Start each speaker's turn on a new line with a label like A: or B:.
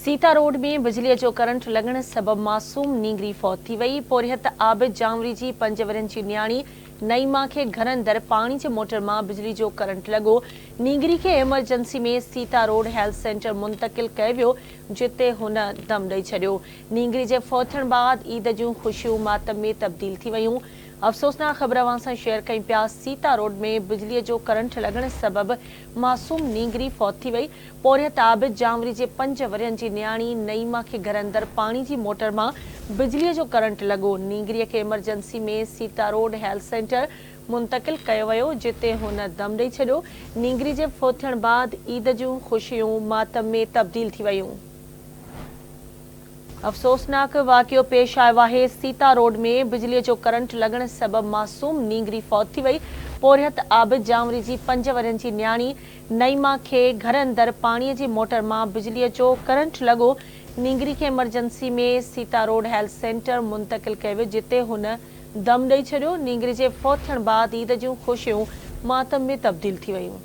A: Sita road में बिजली जो करंट लगण सबब मासूम नींगरी फौत थी वई। पोरियत आबिद जामरी जी 5 वरनि जी न्याणी नईमा खे घर अंदर पानी जे मोटर मां बिजली जो करंट लगो। नींगरी खे एमरजेंसी में सीता रोड हेल्थ सेंटर मुंतकिल कयो वियो, जिते हुन दम ॾेई छॾियो। नींगरी जे फौतण बाद ईद जूं ख़ुशियूं मातम में तब्दील थी वयूं। अफ़सोसनाक ख़बर अवां सां शेयर कयूं पिया। सीता रोड में बिजली जो करंट लगण सबब मासूम नींगरी फौत थी वई। पोरियत आबिद जामरी जे 5 वरनि जी न्याणी नईमा खे घर अंदर पानी जी मोटर मां बिजली जो करंट लगो। नींगरीअ खे एमरजेंसी में सीता रोड हेल्थ सेंटर मुंतकिल कयो वियो, जिते हुन दम ॾेई छॾियो। नींगरी जे फौतण बाद ईद जूं ख़ुशियूं मातम में तब्दील थी वयूं। अफ़सोसनाक वाक़ियो पेश आयो आहे। सीता रोड में बिजली जो करंट लगण सबब मासूम नींगरी फौत थी वई। पोरियत आबिद जामरी जी 5 वरनि जी न्याणी नईमा खे घर अंदर पाणीअ जी मोटर मां बिजलीअ जो करंट लगो। नींगरी खे एमरजेंसी में सीता रोड हेल्थ सेंटर मुंतकिल कयो वियो, जिते हुन दम ॾेई छॾियो। नींगरी जे फौतण बाद ईद जूं ख़ुशियूं मातम में तब्दील थी वयूं।